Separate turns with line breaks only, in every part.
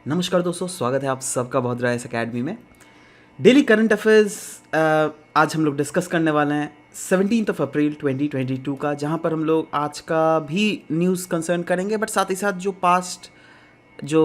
नमस्कार दोस्तों, स्वागत है आप सबका बहुत रहा इस अकेडमी में। डेली करंट अफेयर्स आज हम लोग डिस्कस करने वाले हैं 17 अप्रैल 2022 का, जहां पर हम लोग आज का भी न्यूज़ कंसर्न करेंगे, बट साथ ही साथ जो पास्ट जो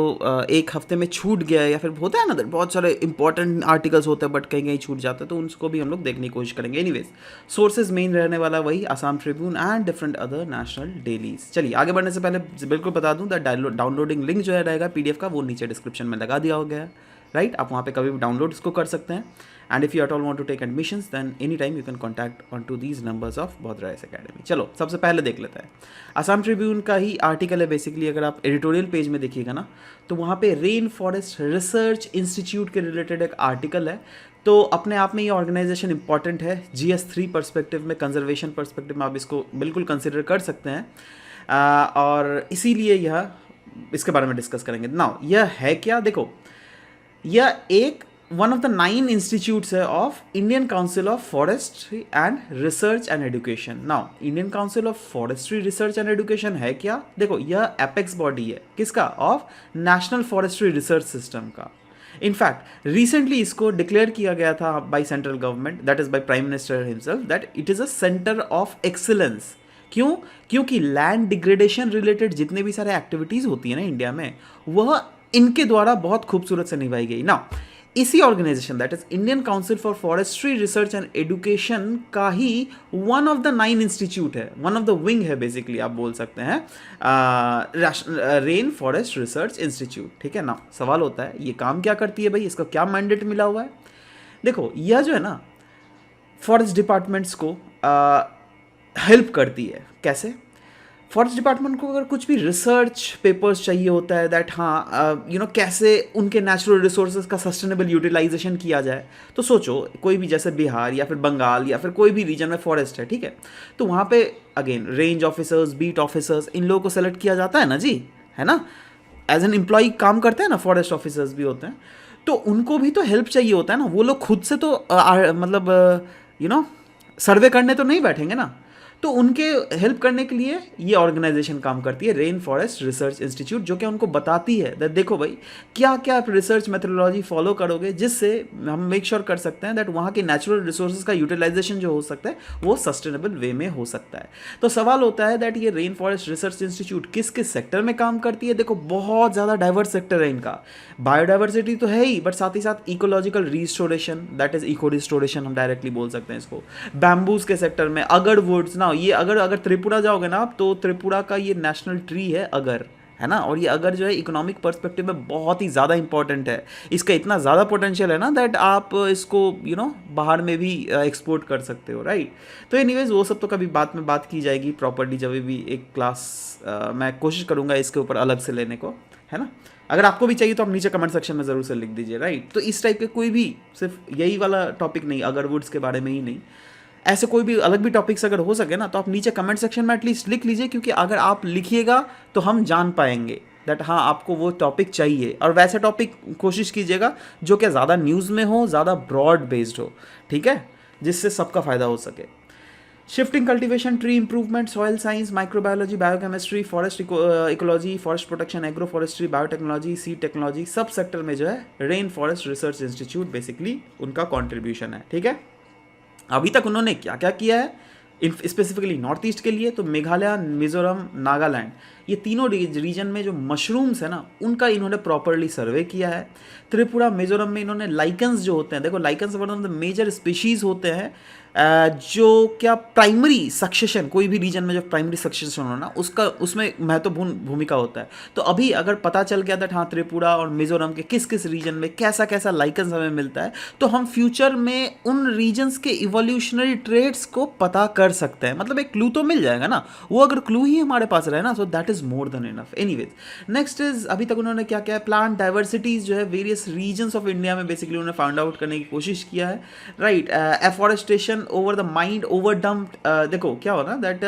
एक हफ्ते में छूट गया है या फिर होता है ना, बहुत सारे इंपॉर्टेंट आर्टिकल्स होते हैं बट कहीं कहीं छूट जाते हैं, तो उनको भी हम लोग देखने की कोशिश करेंगे। एनीवेज, सोर्सेज मेन रहने वाला वही Assam Tribune and different other national dailies. चलिए आगे बढ़ने से पहले बिल्कुल बता दूं दैट डाउनलोडिंग लिंक जो है रहेगा पीडीएफ का, वो नीचे डिस्क्रिप्शन में लगा दिया हो गया है। राइट, आप वहाँ पे कभी भी डाउनलोड इसको कर सकते हैं। And if you at all want to take admissions then any time you can contact on to these numbers of बॉदराइस अकेडमी। चलो सबसे पहले देख लेते हैं, आसाम ट्रिब्यून का ही आर्टिकल है बेसिकली। अगर आप एडिटोरियल पेज में देखिएगा ना, तो वहाँ पे रेन फॉरेस्ट रिसर्च इंस्टीट्यूट के रिलेटेड एक आर्टिकल है। तो अपने आप में ये ऑर्गेनाइजेशन इंपॉर्टेंट है, GS3 पर्सपेक्टिव में, कंजर्वेशन पर्सपेक्टिव में आप इसको बिल्कुल कंसिडर कर सकते हैं। और इसीलिए यह इसके बारे में डिस्कस करेंगे। नाउ यह है क्या, देखो यह एक वन ऑफ द 9 इंस्टीट्यूट्स है of Indian council of forestry and research and education. Now Indian council of forestry research and education है क्या, देखो यह एपेक्स बॉडी है किसका, of national forestry research system का। इनफैक्ट रिसेंटली इसको डिक्लेयर किया गया था by central government, that is by prime minister himself, that it is a centre of excellence. क्यों? क्योंकि लैंड डिग्रेडेशन रिलेटेड जितने भी सारे एक्टिविटीज होती है ना इंडिया में, वह इनके द्वारा बहुत खूबसूरत से निभाई गई ना। इसी organisation that is Indian council for forestry research and education का ही वन ऑफ द 9 इंस्टीट्यूट है, वन ऑफ द विंग है बेसिकली, आप बोल सकते हैं रेन फॉरेस्ट रिसर्च इंस्टीट्यूट। ठीक है ना, सवाल होता है ये काम क्या करती है भाई, इसका क्या मैंडेट मिला हुआ है। देखो यह जो है ना फॉरेस्ट डिपार्टमेंट्स को हेल्प करती है। कैसे? फॉरेस्ट डिपार्टमेंट को अगर कुछ भी रिसर्च पेपर्स चाहिए होता है दैट हाँ कैसे उनके नेचुरल रिसोर्सेज का सस्टेनेबल यूटिलाइजेशन किया जाए, तो सोचो कोई भी जैसे बिहार या फिर बंगाल या फिर कोई भी रीजन में फॉरेस्ट है, ठीक है, तो वहाँ पे again range officers, beat officers, इन लोगों को सेलेक्ट किया जाता है ना जी, है ना, एज एन एम्प्लॉय काम करते हैं ना, फॉरेस्ट ऑफिसर्स भी होते हैं, तो उनको भी तो हेल्प चाहिए होता है ना। वो लोग खुद से तो मतलब सर्वे करने तो नहीं बैठेंगे ना, तो उनके हेल्प करने के लिए ये ऑर्गेनाइजेशन काम करती है, रेन फॉरेस्ट रिसर्च इंस्टीट्यूट, जो कि उनको बताती है दैट देखो भाई क्या क्या आप रिसर्च मेथोडोलॉजी फॉलो करोगे जिससे हम मेक श्योर कर सकते हैं दैट वहाँ के नेचुरल रिसोर्सेज का यूटिलाइजेशन जो हो सकता है वो सस्टेनेबल वे में हो सकता है। तो सवाल होता है दैट ये रेन फॉरेस्ट रिसर्च इंस्टीट्यूट किस किस सेक्टर में काम करती है। देखो बहुत ज़्यादा डाइवर्स सेक्टर है इनका, बायोडाइवर्सिटी तो है ही, बट साथ ही साथ ecological restoration, that is eco restoration हम डायरेक्टली बोल सकते हैं इसको, बैम्बूज के सेक्टर में, अगर वुड्स ना, ये अगर त्रिपुरा जाओगे ना आप, तो त्रिपुरा का ये नेशनल ट्री है अगर, है ना, और ये अगर जो है इकोनॉमिक पर्सपेक्टिव में बहुत ही ज़्यादा इंपॉर्टेंट है। इसका इतना ज़्यादा पोटेंशियल है ना दैट आप इसको बाहर में भी एक्सपोर्ट कर सकते हो, राइट। तो एनीवेज वो सब तो कभी बाद में बात की जाएगी प्रॉपर्ली, जब भी एक क्लास मैं कोशिश करूँगा इसके ऊपर अलग से लेने को, है ना। अगर आपको भी चाहिए तो आप नीचे कमेंट सेक्शन में ज़रूर से लिख दीजिए, राइट। तो इस टाइप के कोई भी सिर्फ यही वाला टॉपिक नहीं, अगर वुड्स के बारे में ही नहीं, ऐसे कोई भी अलग भी टॉपिक्स अगर हो सके ना, तो आप नीचे कमेंट सेक्शन में एटलीस्ट लिख लीजिए, क्योंकि अगर आप लिखिएगा तो हम जान पाएंगे दैट हाँ आपको वो टॉपिक चाहिए। और वैसे टॉपिक कोशिश कीजिएगा जो कि ज़्यादा न्यूज़ में हो, ज़्यादा ब्रॉड बेस्ड हो, ठीक है, जिससे सबका फ़ायदा हो सके। Shifting cultivation, tree improvement, soil science, microbiology, biochemistry, forest ecology, forest protection, agro forestry, biotechnology, seed technology, सब सेक्टर में जो है rain forest research institute basically उनका कॉन्ट्रीब्यूशन है, ठीक है। अभी तक उन्होंने क्या क्या किया है स्पेसिफिकली नॉर्थ ईस्ट के लिए, तो मेघालय, मिजोरम, नागालैंड, ये तीनों रीजन में जो मशरूम्स है ना उनका इन्होंने प्रॉपरली सर्वे किया है। त्रिपुरा, मिजोरम में इन्होंने लाइकन्स जो होते हैं, देखो lichens one of the major species होते हैं जो क्या प्राइमरी सक्सेशन, कोई भी रीजन में जो प्राइमरी सक्सेशन हो ना उसका उसमें महत्वपूर्ण भूमिका होता है। तो अभी अगर पता चल गया था हाँ त्रिपुरा और मिजोरम के किस किस रीजन में कैसा कैसा लाइकन्स हमें मिलता है, तो हम फ्यूचर में उन रीजन्स के इवोल्यूशनरी ट्रेड्स को पता कर सकते हैं। मतलब एक क्लू तो मिल जाएगा ना, वो अगर क्लू ही हमारे पास रहे ना, so that is more than enough. Anyways, next is अभी तक उन्होंने क्या क्या प्लांट डाइवर्सिटीज जो है वेरियस रीजन्स ऑफ इंडिया में बेसिकली उन्होंने फाइंड आउट करने की कोशिश किया है, right. Afforestation over the mined, over dumped, देखो क्या हो ना that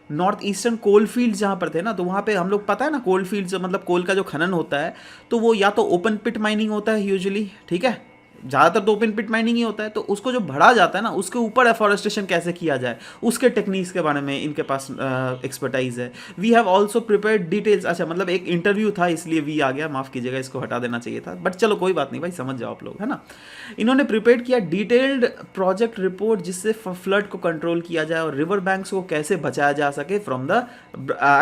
north eastern coal field जहाँ पर थे ना, तो वहाँ पे हम लोग पता है ना कोल फील्ड्स मतलब कोल का जो खनन होता है, तो वो या तो ओपन पिट माइनिंग होता है यूजुअली, ठीक है, ज़्यादातर तो ओपन पिट माइनिंग ही होता है, तो उसको जो बढ़ा जाता है ना, उसके ऊपर एफॉरेस्टेशन कैसे किया जाए उसके टेक्निक्स के बारे में इनके पास एक्सपर्टाइज है। We have also prepared details, अच्छा मतलब एक इंटरव्यू था इसलिए वी आ गया, माफ़ कीजिएगा, इसको हटा देना चाहिए था, बट चलो कोई बात नहीं भाई, समझ जाओ आप लोग, है ना। इन्होंने प्रिपेयर किया डिटेल्ड प्रोजेक्ट रिपोर्ट जिससे फ्लड को कंट्रोल किया जाए और रिवर बैंक्स को कैसे बचाया जा सके from the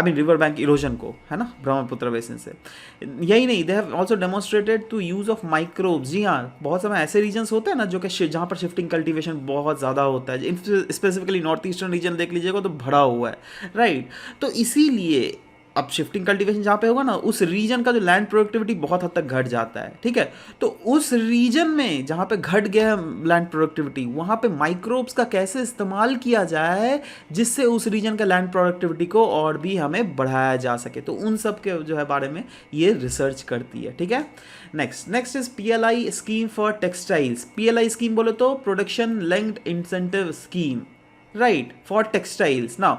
river bank erosion को, है ना, ब्रह्मपुत्र बेसिन से। यही नहीं, they have also demonstrated to use of microbes. जी हाँ, बहुत समय ऐसे रीजन्स होते हैं ना जो कि जहाँ पर शिफ्टिंग कल्टीवेशन बहुत ज़्यादा होता है, स्पेसिफिकली नॉर्थ ईस्टर्न रीजन देख लीजिएगा तो भरा हुआ है, राइट। तो इसीलिए अब शिफ्टिंग कल्टीवेशन जहाँ पे होगा ना, उस रीजन का जो लैंड प्रोडक्टिविटी बहुत हद तक घट जाता है, ठीक है। तो उस रीजन में जहाँ पे घट गया है लैंड प्रोडक्टिविटी, वहाँ पे माइक्रोब्स का कैसे इस्तेमाल किया जाए जिससे उस रीजन का लैंड प्रोडक्टिविटी को और भी हमें बढ़ाया जा सके, तो उन सब के जो है बारे में ये रिसर्च करती है, ठीक है। Next is PLI scheme for textiles. PLI scheme बोले तो production linked incentive scheme, right, for textiles. Now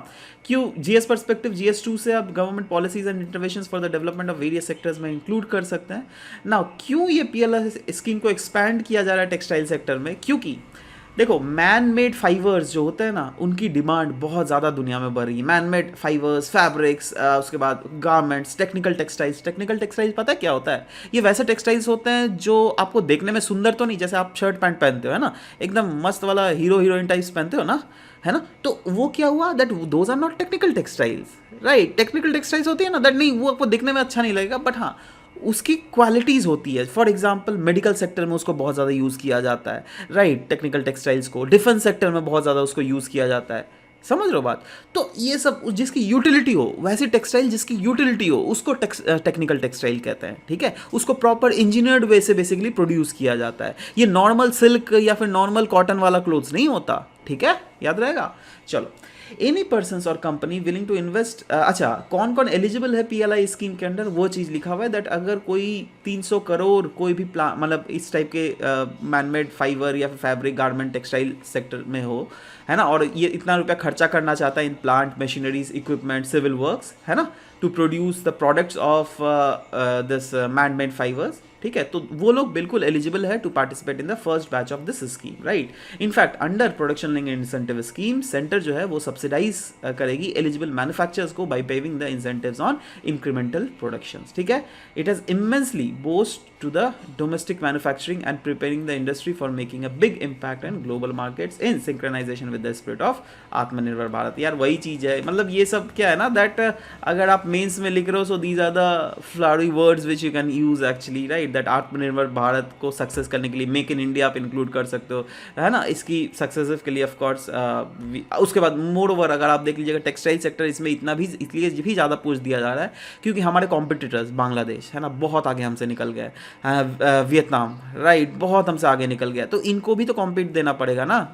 क्यों GS परस्पेक्टिव, GS2 से आप government policies and interventions for the development of various sectors में इंक्लूड कर सकते हैं। नाउ क्यों ये PLI स्कीम को एक्सपैंड किया जा रहा है टेक्सटाइल सेक्टर में, क्योंकि देखो मैन मेड फाइबर्स जो होते हैं ना, उनकी डिमांड बहुत ज़्यादा दुनिया में बढ़ रही है। मैन मेड फाइबर्स, फैब्रिक्स, उसके बाद garments, technical textiles. Technical textiles पता है क्या होता है? ये वैसे टेक्सटाइल्स होते हैं जो आपको देखने में सुंदर तो नहीं, जैसे आप शर्ट पैंट पहनते हो, है ना, एकदम मस्त वाला हीरो हीरोइन टाइप्स पहनते हो ना, है ना, तो वो क्या हुआ that those are not technical textiles, right. Technical textiles होती है ना, दैट नहीं, वो आपको देखने में अच्छा नहीं लगेगा, बट हाँ उसकी क्वालिटीज़ होती है। फॉर एग्जांपल मेडिकल सेक्टर में उसको बहुत ज़्यादा यूज़ किया जाता है, राइट, टेक्निकल टेक्सटाइल्स को। डिफेंस सेक्टर में बहुत ज़्यादा उसको यूज़ किया जाता है, समझ रहे हो बात। तो ये सब जिसकी यूटिलिटी हो, वैसी टेक्सटाइल जिसकी यूटिलिटी हो उसको टेक्निकल टेक्सटाइल कहते हैं, ठीक है। उसको प्रॉपर इंजीनियर्ड वे से बेसिकली प्रोड्यूस किया जाता है। ये नॉर्मल सिल्क या फिर नॉर्मल कॉटन वाला क्लोथ्स नहीं होता, ठीक है, याद रहेगा। चलो, एनी पर्सन और कंपनी विलिंग टू इन्वेस्ट, अच्छा कौन कौन एलिजिबल है PLI स्कीम के अंडर, वो चीज़ लिखा हुआ है दैट अगर कोई 300 करोड़ कोई भी मतलब इस टाइप के मैनमेड फाइबर या फिर फैब्रिक गारमेंट टेक्सटाइल सेक्टर में हो, है ना, और ये इतना रुपया खर्चा करना चाहता है in plant, machineries, equipment, civil works, है ना, to produce the products of this man made fibres, ठीक है, तो वो लोग बिल्कुल एलिजिबल है to participate in the first batch of this scheme, right. In fact under production linked incentive scheme centre जो है वो सब्सिडाइज करेगी एलिजिबल मैन्युफैक्चरर्स को by paving the incentives on incremental productions, ठीक है। It has immensely boost to the domestic manufacturing and preparing the industry for making a big impact in global markets in synchronisation with the spirit of Aatmanirbhar Bharat. यार वही चीज़ है, मतलब ये सब क्या है ना, दैट अगर आप मेंस में लिख रहे हो, so these are the flowery words which you can use actually, right, that Atmanirbhar Bharat को सक्सेस करने के लिए मेक इन इंडिया आप इंक्लूड कर सकते हो, है ना, इसकी सक्सेस के लिए ऑफकोर्स। उसके बाद मोर ओवर अगर आप देख लीजिएगा टेक्सटाइल सेक्टर इसमें इतना भी इसलिए भी ज़्यादा पुश दिया जा रहा है क्योंकि हमारे कॉम्पिटिटर्स बांग्लादेश, है ना, बहुत आगे हमसे निकल गए, वियतनाम, राइट, बहुत हमसे आगे निकल गया, तो इनको भी तो कॉम्पीट देना पड़ेगा ना,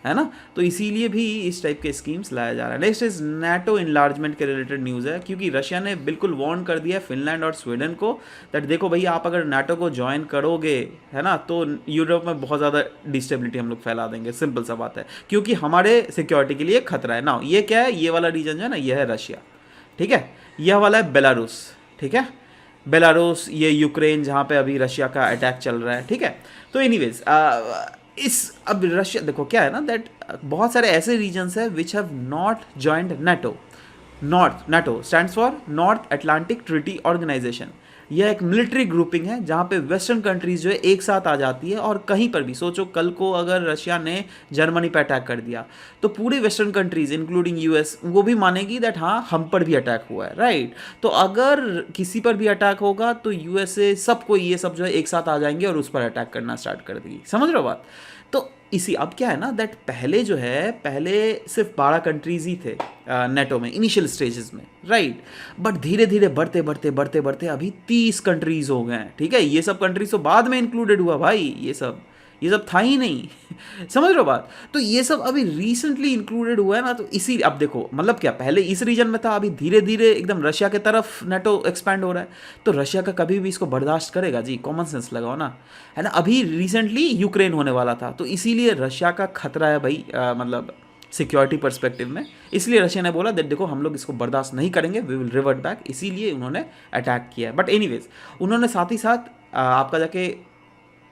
है ना, तो इसीलिए भी इस टाइप के स्कीम्स लाया जा रहा है। नेक्स्ट इज नाटो इनलार्जमेंट के रिलेटेड न्यूज़ है, क्योंकि रशिया ने बिल्कुल वार्न कर दिया है फिनलैंड और स्वीडन को दैट देखो भाई आप अगर नाटो को ज्वाइन करोगे, है ना, तो यूरोप में बहुत ज़्यादा डिस्टेबिलिटी हम लोग फैला देंगे, सिंपल सा बात है, क्योंकि हमारे सिक्योरिटी के लिए खतरा है ना। ये क्या है, ये वाला रीजन जो है ना, ये है रशिया, ठीक है, यह वाला है बेलारूस, ठीक है, बेलारूस, ये यूक्रेन जहाँ पे अभी रशिया का अटैक चल रहा है, ठीक है। तो एनीवेज इस अब रशिया देखो क्या है ना, दैट बहुत सारे ऐसे रीजन्स है which have not joined NATO. NATO stands for North Atlantic Treaty Organization. यह एक मिलिट्री ग्रुपिंग है जहाँ पे वेस्टर्न कंट्रीज जो है एक साथ आ जाती है, और कहीं पर भी सोचो कल को अगर रशिया ने जर्मनी पर अटैक कर दिया तो पूरी वेस्टर्न कंट्रीज इंक्लूडिंग US वो भी मानेगी दैट हाँ हम पर भी अटैक हुआ है, राइट। तो अगर किसी पर भी अटैक होगा तो USA सबको ये सब जो है एक साथ आ जाएंगे और उस पर अटैक करना स्टार्ट कर देगी, समझ रहे हो बात। तो इसी अब क्या है ना, दैट पहले जो है पहले सिर्फ 12 कंट्रीज ही थे नेटो में इनिशियल स्टेजेस में, राइट, बट धीरे धीरे बढ़ते बढ़ते बढ़ते बढ़ते अभी 30 कंट्रीज हो गए हैं, ठीक है। ये सब कंट्रीज तो बाद में इंक्लूडेड हुआ भाई, ये सब था ही नहीं समझ रहे हो बात। तो ये सब अभी रिसेंटली इंक्लूडेड हुआ है ना, तो इसी अब देखो मतलब क्या पहले इस रीजन में था, अभी धीरे धीरे एकदम रशिया के तरफ नेटो एक्सपैंड हो रहा है, तो रशिया का कभी भी इसको बर्दाश्त करेगा जी, कॉमन सेंस लगाओ ना, है ना। अभी रिसेंटली यूक्रेन होने वाला था, तो इसीलिए रशिया का खतरा है भाई, मतलब सिक्योरिटी पर्सपेक्टिव में, इसलिए रशिया ने बोला देखो हम लोग इसको बर्दाश्त नहीं करेंगे, वी विल रिवर्ट बैक, इसीलिए उन्होंने अटैक किया है। बट एनीवेज उन्होंने साथ ही साथ आपका जाके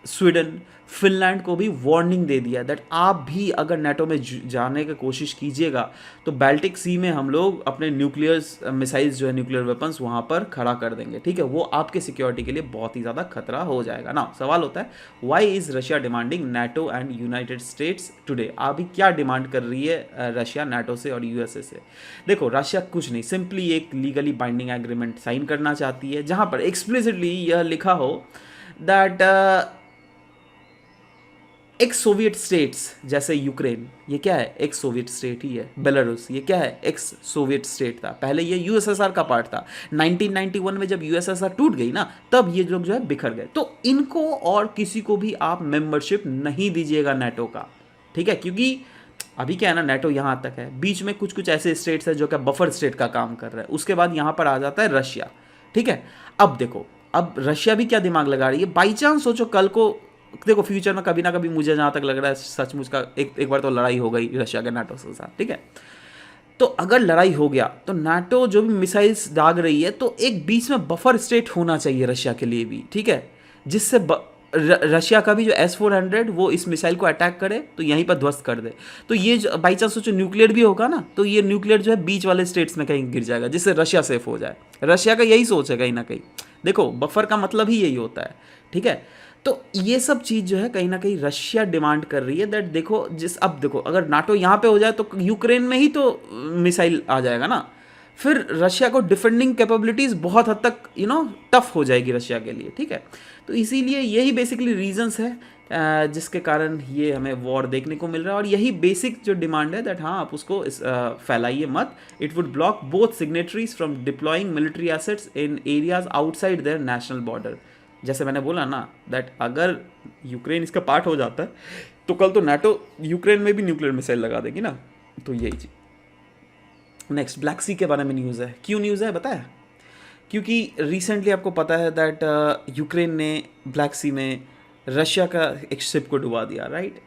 स्वीडन, फिनलैंड को भी वार्निंग दे दिया दैट आप भी अगर नेटो में जाने की कोशिश कीजिएगा तो बाल्टिक सी में हम लोग अपने न्यूक्लियर मिसाइल्स जो है, न्यूक्लियर वेपन्स वहाँ पर खड़ा कर देंगे, ठीक है। वो आपके सिक्योरिटी के लिए बहुत ही ज़्यादा खतरा हो जाएगा ना। सवाल होता है why is Russia demanding NATO and United States today. अभी क्या डिमांड कर रही है रशिया नेटो से और यूएसए से? देखो रशिया कुछ नहीं, सिंपली एक लीगली बाइंडिंग एग्रीमेंट साइन करना चाहती है जहाँ पर एक्सप्लिसिटली यह लिखा हो दैट एक्स सोवियत स्टेट्स, जैसे यूक्रेन, ये क्या है? एक्स सोवियत स्टेट ही है। बेलारूस, ये क्या है? एक्स सोवियत स्टेट था, पहले ये यूएसएसआर का पार्ट था। 1991 में जब यूएसएसआर टूट गई ना, तब ये लोग जो है बिखर गए। तो इनको और किसी को भी आप मेंबरशिप नहीं दीजिएगा नेटो का, ठीक है। क्योंकि अभी क्या है ना, नेटो यहाँ तक है, बीच में कुछ कुछ ऐसे स्टेट्स है जो कि बफर स्टेट का काम कर रहा है, उसके बाद यहाँ पर आ जाता है रशिया, ठीक है। अब देखो, अब रशिया भी क्या दिमाग लगा रही है, बाई चांस सोचो कल को, देखो फ्यूचर में कभी ना कभी मुझे जहाँ तक लग रहा है सचमुच का एक बार तो लड़ाई हो गई रशिया के नाटो के साथ, ठीक है। तो अगर लड़ाई हो गया तो नाटो जो भी मिसाइल्स दाग रही है, तो एक बीच में बफर स्टेट होना चाहिए रशिया के लिए भी, ठीक है, जिससे रशिया का भी जो S-400 वो इस मिसाइल को अटैक करे तो यहीं पर ध्वस्त कर दे। तो ये जो बाई चांस सोचो न्यूक्लियर भी होगा ना, तो ये न्यूक्लियर जो है बीच वाले स्टेट्स में कहीं गिर जाएगा, जिससे रशिया सेफ हो जाए। रशिया का यही सोच है कहीं ना कहीं। देखो बफर का मतलब ही यही होता है, ठीक है। तो ये सब चीज़ जो है कहीं ना कहीं रशिया डिमांड कर रही है दैट देखो अब देखो अगर नाटो यहाँ पे हो जाए तो यूक्रेन में ही तो मिसाइल आ जाएगा ना, फिर रशिया को डिफेंडिंग कैपेबिलिटीज़ बहुत हद तक टफ हो जाएगी रशिया के लिए, ठीक है। तो इसीलिए यही बेसिकली रीजंस है जिसके कारण ये हमें वॉर देखने को मिल रहा है, और यही बेसिक जो डिमांड है दैट हाँ आप उसको फैलाइए मत। It would block both signatories from deploying military assets in areas outside there national border. जैसे मैंने बोला ना दैट अगर यूक्रेन इसका पार्ट हो जाता है तो कल तो नाटो यूक्रेन में भी न्यूक्लियर मिसाइल लगा देगी ना, तो यही चीज। नेक्स्ट ब्लैक सी के बारे में न्यूज़ है। क्यों न्यूज़ है बताया? क्योंकि रिसेंटली आपको पता है दैट यूक्रेन ने ब्लैक सी में रशिया का एक शिप को डुबा दिया, राइट।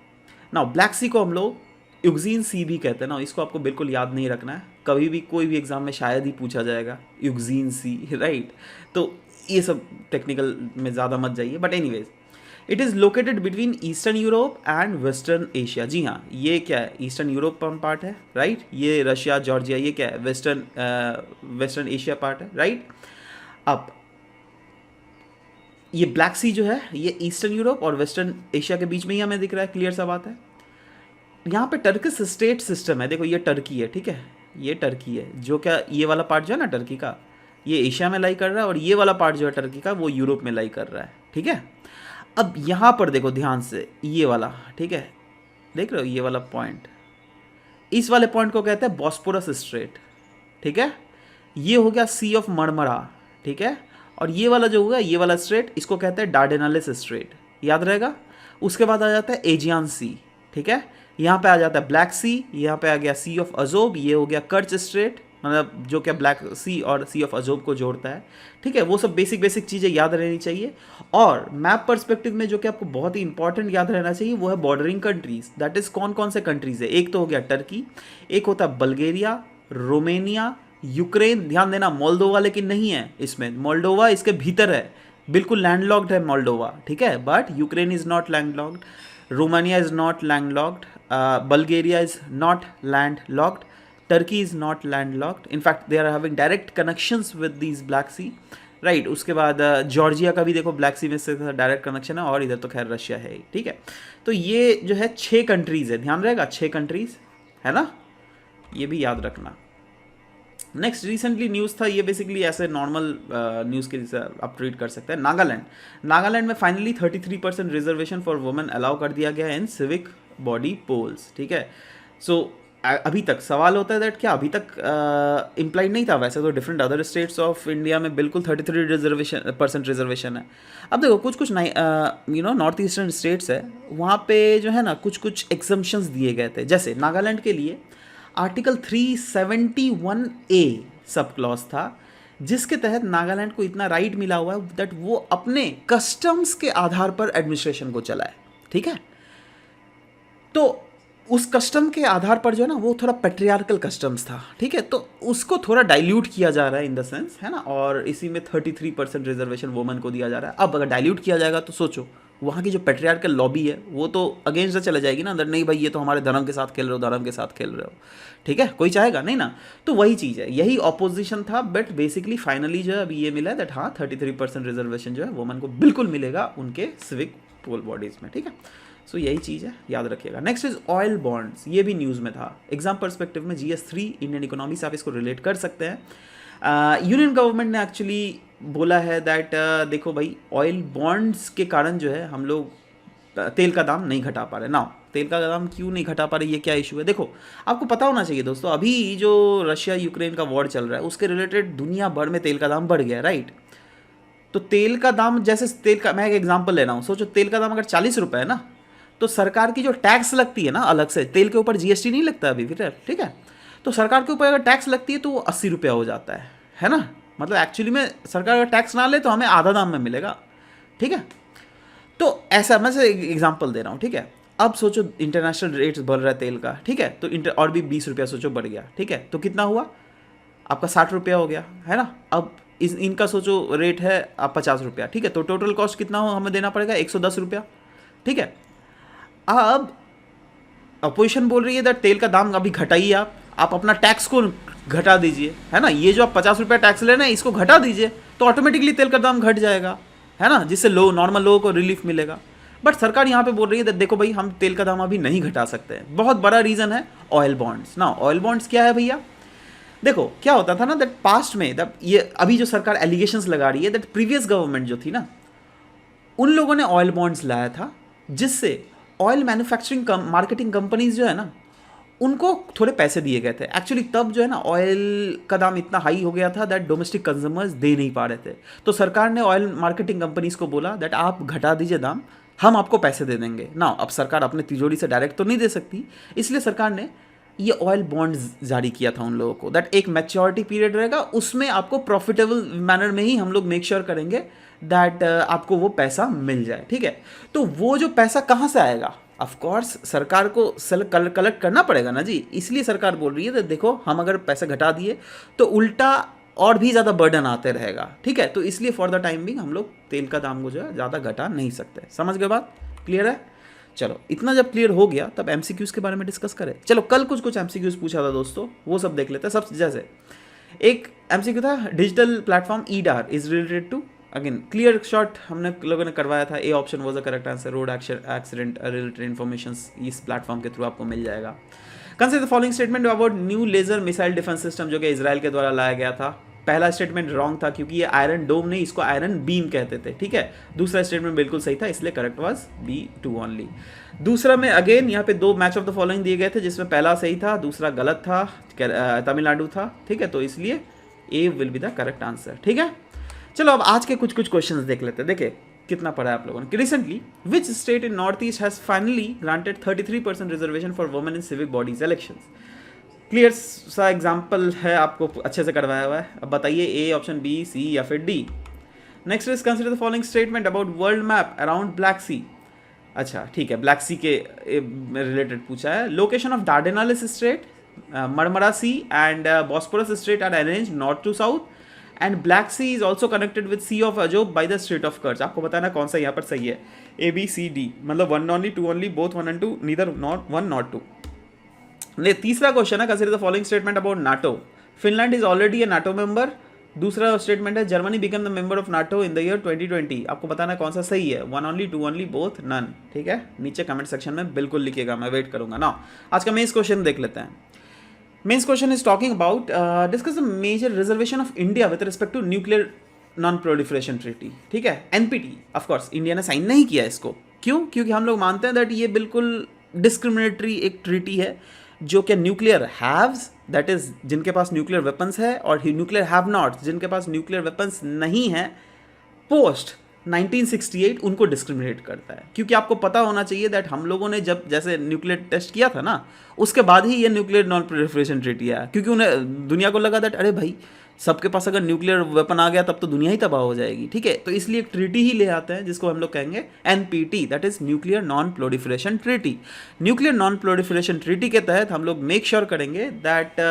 नाउ ब्लैक सी को हम लोग युगजीन सी भी कहते हैं ना, इसको आपको बिल्कुल याद नहीं रखना है, कभी भी कोई भी एग्जाम में शायद ही पूछा जाएगा युगजीन सी, राइट। तो ये सब टेक्निकल में ज़्यादा मत जाइए, but anyways it is located between eastern Europe and western Asia. जी हाँ, ये क्या है? ईस्टर्न यूरोप पार्ट है, राइट। ये रशिया, जॉर्जिया, ये क्या है? वेस्टर्न एशिया पार्ट है, राइट। अब ये ब्लैक सी जो है ये ईस्टर्न यूरोप और वेस्टर्न एशिया के बीच में ही हमें दिख रहा है, क्लियर सा बात है। यहाँ पे टर्किश स्टेट सिस्टम है, देखो ये टर्की है, ठीक है, ये टर्की है, जो क्या ये वाला पार्ट जो है ना टर्की का, ये एशिया में लाई कर रहा है, और ये वाला पार्ट जो है टर्की का वो यूरोप में लाई कर रहा है, ठीक है। अब यहाँ पर देखो ध्यान से, ये वाला, ठीक है, देख रहे हो ये वाला पॉइंट, इस वाले पॉइंट को कहते हैं बॉस्पोरस स्ट्रेट, ठीक है। ये हो गया सी ऑफ मरमरा, ठीक है। और ये वाला जो होगा, ये वाला स्ट्रेट, इसको कहते हैं डार्डेनलिस स्ट्रेट, याद रहेगा। उसके बाद आ जाता है एजियन सी, ठीक है। यहाँ पे आ जाता है ब्लैक सी, यहाँ पे आ गया सी ऑफ अजोब, ये हो गया कर्च स्ट्रेट, मतलब जो क्या ब्लैक सी और सी ऑफ अजोब को जोड़ता है, ठीक है। वो सब बेसिक चीज़ें याद रहनी चाहिए। और मैप पर्सपेक्टिव में जो कि आपको बहुत ही इंपॉर्टेंट याद रहना चाहिए वो है बॉर्डरिंग कंट्रीज, दैट इज कौन कौन से कंट्रीज है। एक तो हो गया टर्की, एक होता है बल्गेरिया, रोमेनिया, यूक्रेन, ध्यान देना मोल्डोवा लेकिन नहीं है इसमें, मोल्डोवा इसके भीतर है, बिल्कुल लैंडलॉक्ड है मोल्डोवा, ठीक है, but Ukraine is not landlocked, Romania is not landlocked, Bulgaria is not landlocked, Turkey is not landlocked. In fact, they are having direct connections with these Black Sea, right? उसके बाद Georgia का भी देखो black सी में से direct connection है, और इधर तो खैर रशिया है, ठीक है। तो ये जो है 6 कंट्रीज है, ध्यान रहेगा 6 कंट्रीज है ना, ये भी याद रखना। नेक्स्ट रिसेंटली न्यूज़ था, ये बेसिकली ऐसे नॉर्मल न्यूज़ के जैसे आप ट्रीट कर सकते हैं। नागालैंड में finally 33% reservation for women allow कर दिया गया है इन सिविक बॉडी पोल्स, ठीक है। सो अभी तक सवाल होता है दैट क्या अभी तक इम्प्लाइड नहीं था, वैसे तो different other states of India में बिल्कुल 33% रिजर्वेशन है। अब देखो कुछ नॉर्थ ईस्टर्न स्टेट्स है, वहाँ पे जो है ना कुछ एग्जम्पशंस दिए गए थे। जैसे नागालैंड के लिए आर्टिकल 371A सब क्लॉज था, जिसके तहत नागालैंड को इतना राइट मिला हुआ है दैट वो अपने कस्टम्स के आधार पर एडमिनिस्ट्रेशन को चलाए, ठीक है। तो उस कस्टम के आधार पर जो है ना वो थोड़ा पेट्रियार्कल कस्टम्स था, ठीक है, तो उसको थोड़ा डाइल्यूट किया जा रहा है इन द सेंस, है ना, और इसी में 33% रिजर्वेशन वुमेन को दिया जा रहा है। अब अगर डाइल्यूट किया जाएगा तो सोचो वहाँ की जो पेट्रियार्कल लॉबी है वो तो अगेंस्ट चले जाएगी ना, अंदर नहीं भाई ये तो हमारे धर्म के साथ खेल रहे हो, धर्म के साथ खेल रहे हो, ठीक है, कोई चाहेगा नहीं ना। तो वही चीज़ है, यही ऑपोजिशन था, बट बेसिकली फाइनली जो है अभी ये मिला है दैट हाँ 33% रिजर्वेशन जो है वुमेन को बिल्कुल मिलेगा उनके सिविक पोल बॉडीज़ में, ठीक है। सो यही चीज़ है, याद रखिएगा। नेक्स्ट इज ऑयल बॉन्ड्स, ये भी न्यूज़ में था। एग्जाम पर्सपेक्टिव में GS3 इंडियन इकोनॉमी से आप इसको रिलेट कर सकते हैं। यूनियन गवर्नमेंट ने एक्चुअली बोला है दैट देखो भाई ऑयल बॉन्ड्स के कारण जो है हम लोग तेल का दाम नहीं घटा पा रहे ना। तेल का दाम क्यों नहीं घटा पा रहे, ये क्या इशू है? देखो आपको पता होना चाहिए दोस्तों, अभी जो रशिया यूक्रेन का वॉर चल रहा है उसके रिलेटेड दुनिया भर में तेल का दाम बढ़ गया है, राइट। तो तेल का दाम, जैसे तेल का मैं एक एग्जांपल ले रहा हूँ, सोचो तेल का दाम अगर 40 रुपये है ना, तो सरकार की जो टैक्स लगती है ना अलग से, तेल के ऊपर GST नहीं लगता अभी फिर, ठीक है, तो सरकार के ऊपर अगर टैक्स लगती है तो वो 80 रुपया हो जाता है ना। मतलब एक्चुअली में सरकार अगर टैक्स ना ले तो हमें आधा दाम में मिलेगा, ठीक है। तो ऐसा मैं से एग्जांपल दे रहा हूँ, ठीक है। अब सोचो इंटरनेशनल रेट्स बढ़ रहा है तेल का, ठीक है, तो और भी 20 रुपया सोचो बढ़ गया, ठीक है, तो कितना हुआ आपका 60 रुपया हो गया, है ना। अब इनका सोचो रेट है आप 50 रुपया, ठीक है, तो टोटल कॉस्ट कितना हो हमें देना पड़ेगा 110 रुपया, ठीक है। अब अपोजिशन बोल रही है दैट तेल का दाम अभी घटाइए, आप अपना टैक्स को घटा दीजिए, है ना, ये जो आप 50 रुपया टैक्स ले रहे हैं इसको घटा दीजिए तो ऑटोमेटिकली तेल का दाम घट जाएगा, है ना, जिससे नॉर्मल लोगों को रिलीफ मिलेगा। बट सरकार यहाँ पे बोल रही है दैट देखो भाई हम तेल का दाम अभी नहीं घटा सकते हैं। बहुत बड़ा रीज़न है ऑयल बॉन्ड्स ना। ऑयल बॉन्ड्स क्या है भैया, देखो क्या होता था ना दैट पास्ट में, दैट ये अभी जो सरकार एलिगेशंस लगा रही है दैट प्रीवियस गवर्नमेंट जो थी ना उन लोगों ने ऑयल बॉन्ड्स लाया था, जिससे ऑयल मैन्युफैक्चरिंग मार्केटिंग कंपनीज जो है ना उनको थोड़े पैसे दिए गए थे। एक्चुअली तब जो है ना ऑयल का दाम इतना हाई हो गया था दैट डोमेस्टिक कंज्यूमर्स दे नहीं पा रहे थे, तो सरकार ने ऑयल मार्केटिंग कंपनीज को बोला दैट आप घटा दीजिए दाम, हम आपको पैसे दे देंगे ना। अब सरकार अपने तिजोरी से डायरेक्ट तो नहीं दे सकती, इसलिए सरकार ने ये ऑयल बॉन्ड्स जारी किया था उन लोगों को, दैट एक मैच्योरिटी पीरियड रहेगा, उसमें आपको प्रॉफिटेबल मैनर में ही हम लोग मेक श्योर करेंगे दैट आपको वो पैसा मिल जाए, ठीक है। तो वो जो पैसा कहाँ से आएगा, ऑफ कोर्स सरकार को कलेक्ट करना पड़ेगा ना जी, इसलिए सरकार बोल रही है तो देखो हम अगर पैसे घटा दिए तो उल्टा और भी ज़्यादा बर्डन आते रहेगा, ठीक है। तो इसलिए फॉर द टाइम बिंग हम लोग तेल का दाम को जो है ज़्यादा घटा नहीं सकते। समझ गए बात, क्लियर है? चलो इतना जब क्लियर हो गया तब MCQs के बारे में डिस्कस करें। चलो कल कुछ MCQs पूछा था दोस्तों, वो सब देख लेते हैं। सब जैसे एक MCQ था, digital platform EDAR is related to, again clear short हमने लोगों ने करवाया था, A option was the correct answer, road accident related information इस प्लेटफॉर्म के थ्रू आपको मिल जाएगा। Consider the following statement about new laser missile defence system जो कि इजराइल के द्वारा लाया गया था। पहला स्टेटमेंट रॉन्ग था क्योंकि ये आयरन डोम नहीं, इसको आयरन बीम कहते थे, ठीक है। दूसरा स्टेटमेंट बिल्कुल सही था, इसलिए करेक्ट वाज B2 ओनली। दूसरा में अगेन यहाँ पे 2 मैच ऑफ द फॉलोइंग दिए गए थे, जिसमें पहला सही था दूसरा गलत था, तमिलनाडु था, ठीक है, तो इसलिए A will be the correct answer, ठीक है। चलो अब आज के कुछ क्वेश्चंस देख लेते हैं। देखिए कितना पढ़ा है आप लोगों ने। Recently which state in north east has finally granted 33% reservation for women in civic bodies elections. Clear सा एग्जाम्पल है, आपको अच्छे से करवाया हुआ है। अब बताइए A ऑप्शन B C या फिर D। Next is consider the following statement about world map around black sea. अच्छा ठीक है, ब्लैक सी के रिलेटेड पूछा है। Location of Dardanelles strait, Marmara sea and Bosporus strait are arranged north to south and black sea is also connected with sea of Azov by the strait of Kerch. आपको बताना कौन सा यहाँ पर सही है, A B C D, मतलब 1 only 2 only both 1 and 2, neither not 1 not 2। ने तीसरा क्वेश्चन है consider the following statement about NATO. Finland is already A NATO member. दूसरा स्टेटमेंट है Germany become the member of NATO in the year 2020। आपको बताना कौन सा सही है, 1 ओनली 2 ओनली बोथ नन, ठीक है। नीचे कमेंट सेक्शन में बिल्कुल लिखिएगा, मैं वेट करूंगा ना। आज का मेंस क्वेश्चन देख लेते हैं। Mains question is talking about discuss the major reservation of India with respect to nuclear non proliferation treaty, ठीक है, NPT। ऑफ कोर्स इंडिया ने साइन नहीं किया इसको, क्यों? क्योंकि हम लोग मानते हैं दैट ये बिल्कुल डिस्क्रिमिनेटरी एक ट्रीटी है जो कि न्यूक्लियर हैव्स, दैट इज जिनके पास न्यूक्लियर वेपन्स है, और न्यूक्लियर हैव नॉट जिनके पास न्यूक्लियर वेपन्स नहीं है, पोस्ट 1968 उनको डिस्क्रिमिनेट करता है। क्योंकि आपको पता होना चाहिए दैट हम लोगों ने जब जैसे न्यूक्लियर टेस्ट किया था ना, उसके बाद ही ये न्यूक्लियर नॉन प्रोलिफरेशन ट्रीटी आया, क्योंकि उन्हें दुनिया को लगा दैट अरे भाई सबके पास अगर न्यूक्लियर वेपन आ गया तब तो दुनिया ही तबाह हो जाएगी, ठीक है। तो इसलिए एक ट्रीटी ही ले आते हैं जिसको हम लोग कहेंगे NPT, that is nuclear non proliferation treaty. Nuclear non proliferation treaty के तहत हम लोग मेक श्योर करेंगे दैट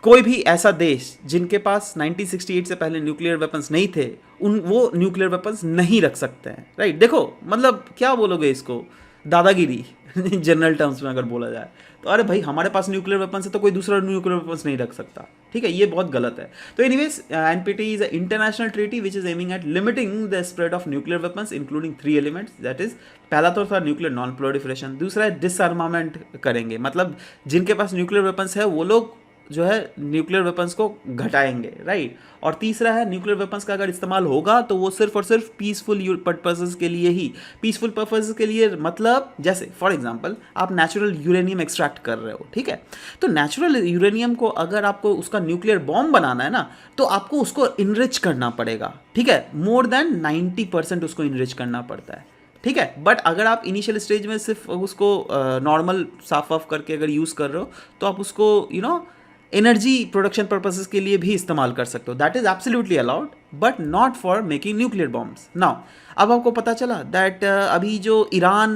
कोई भी ऐसा देश जिनके पास 1968 से पहले न्यूक्लियर वेपन्स नहीं थे वो न्यूक्लियर वेपन्स नहीं रख सकते हैं, राइट। देखो मतलब क्या बोलोगे इसको, दादागिरी जनरल टर्म्स में अगर बोला जाए तो, अरे भाई हमारे पास न्यूक्लियर वेपन्स है तो कोई दूसरा न्यूक्लियर वेपन्स नहीं रख सकता, ठीक है, ये बहुत गलत है। तो anyways NPT is a international treaty which is aiming at limiting the spread of nuclear weapons including 3 elements, that is पहला तो था न्यूक्लियर नॉन प्रोलिफरेशन, दूसरा है डिसआर्मामेंट करेंगे, मतलब जिनके पास न्यूक्लियर वेपन्स है वो लोग जो है न्यूक्लियर वेपन्स को घटाएंगे, राइट। और तीसरा है न्यूक्लियर वेपन्स का अगर इस्तेमाल होगा तो वो सिर्फ और सिर्फ पीसफुल पर्पसेस के लिए ही, पीसफुल पर्पसेस के लिए मतलब जैसे फॉर एग्जांपल आप नेचुरल यूरेनियम एक्सट्रैक्ट कर रहे हो, ठीक है, तो नेचुरल यूरेनियम को अगर आपको उसका न्यूक्लियर बॉम्ब बनाना है ना तो आपको उसको इनरिच करना पड़ेगा, ठीक है, मोर देन 90% उसको इनरिच करना पड़ता है, ठीक है। बट अगर आप इनिशियल स्टेज में सिर्फ उसको नॉर्मल साफ वाफ करके अगर यूज़ कर रहे हो तो आप उसको एनर्जी प्रोडक्शन पर्पसेस के लिए भी इस्तेमाल कर सकते हो, that is absolutely allowed but not for making nuclear bombs. Now अब आपको पता चला दैट अभी जो ईरान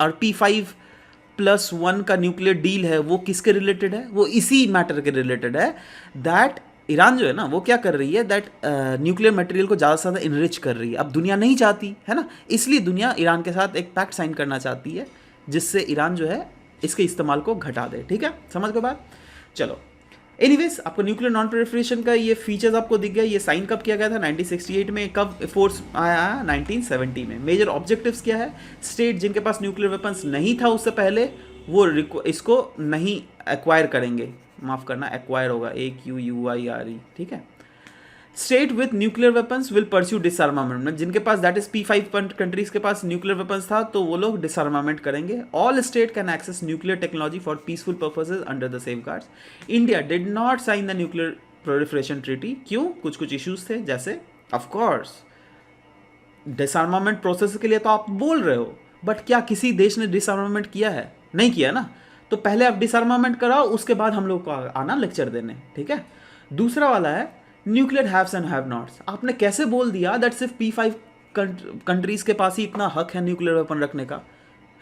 और P5+1 का न्यूक्लियर डील है वो किसके रिलेटेड है, वो इसी मैटर के रिलेटेड है, दैट ईरान जो है ना वो क्या कर रही है, दैट न्यूक्लियर मटेरियल को ज़्यादा से ज़्यादा इनरिच कर रही है। अब दुनिया नहीं चाहती है ना, इसलिए दुनिया ईरान के साथ एक पैक्ट साइन करना चाहती है जिससे ईरान जो है इसके इस्तेमाल को घटा दे, ठीक है, समझ गए बात। चलो एनीवेज आपको न्यूक्लियर नॉन प्रोलिफरेशन का ये फीचर्स आपको दिख गया। ये साइन कब किया गया था 1968 में, कब फोर्स आया 1970 में। मेजर ऑब्जेक्टिव्स क्या है, स्टेट जिनके पास न्यूक्लियर वेपन्स नहीं था उससे पहले वो इसको नहीं एक्वायर करेंगे, माफ करना एक्वायर होगा AQUIRE, ठीक है। State with nuclear weapons will pursue डिसआर्मामेंट, जिनके पास दैट इज P5 कंट्रीज के पास न्यूक्लियर वेपन्स था तो वो लोग डिसआर्मामेंट करेंगे। All state can access nuclear technology for peaceful purposes under the safeguards. India did not sign the nuclear proliferation treaty, क्यों, कुछ issues थे, जैसे ऑफ कोर्स डिसआर्मामेंट प्रोसेस के लिए तो आप बोल रहे हो बट क्या किसी देश ने डिसआर्मामेंट किया है, नहीं किया ना, तो पहले आप डिसआर्मामेंट कराओ उसके बाद हम लोग को आना लेक्चर देने, ठीक है। दूसरा वाला है nuclear haves and have nots, आपने कैसे बोल दिया दैट सिर्फ P5 कंट्रीज के पास ही इतना हक है न्यूक्लियर वेपन रखने का,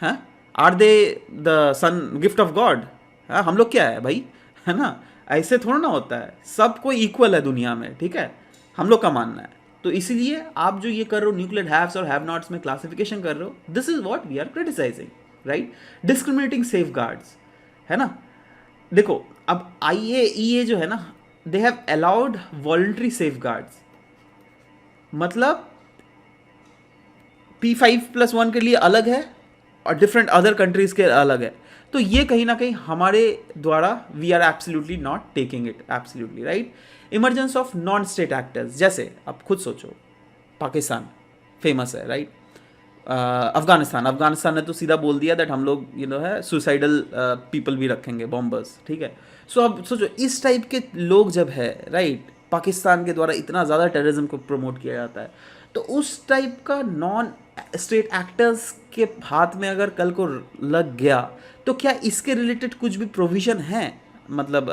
है, are they the son gift of God, हम लोग क्या है भाई, है ना, ऐसे थोड़ा ना होता है, सब कोई इक्वल है दुनिया में, ठीक है, हम लोग का मानना है। तो इसीलिए आप जो ये कर रहे हो न्यूक्लियर हैव्स और हैव नॉट्स में क्लासिफिकेशन कर रहे हो, this is what we are criticising, right. Discriminating safeguards, है ना, देखो अब IAEA जो है ना they have allowed voluntary safeguards, मतलब P5+1 के लिए अलग है और डिफरेंट अदर कंट्रीज के अलग है, तो ये कहीं ना कहीं हमारे द्वारा we are absolutely not taking it, absolutely right. Emergence of non state actors, जैसे आप खुद सोचो पाकिस्तान फेमस है, राइट, अफगानिस्तान ने तो सीधा बोल दिया दैट हम लोग है सुसाइडल पीपल भी रखेंगे, बॉम्बर्स, ठीक है। सो अब सोचो इस टाइप के लोग जब है, राइट, पाकिस्तान के द्वारा इतना ज़्यादा टेररिज्म को प्रमोट किया जाता है, तो उस टाइप का नॉन स्टेट एक्टर्स के हाथ में अगर कल को लग गया तो क्या इसके रिलेटेड कुछ भी प्रोविज़न है, मतलब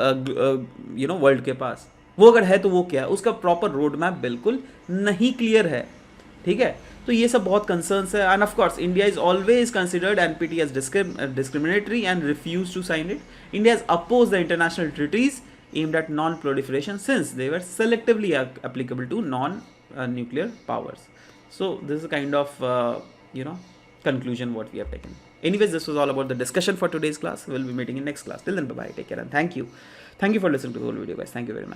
वर्ल्ड के पास, वो अगर है तो वो क्या है, उसका प्रॉपर रोड मैप बिल्कुल नहीं क्लियर है, ठीक है। तो ये सब बहुत कंसर्न्स है, and of course India is always considered NPT as discriminatory and refuse to sign it. India has opposed the international treaties aimed at non-proliferation since they were selectively applicable to non-nuclear powers. So this is a kind of conclusion what we have taken. Anyways, this was all about the discussion for today's class. We'll be meeting in next class. Till then, bye bye. Take care and thank you. Thank you for listening to the whole video, guys. Thank you very much.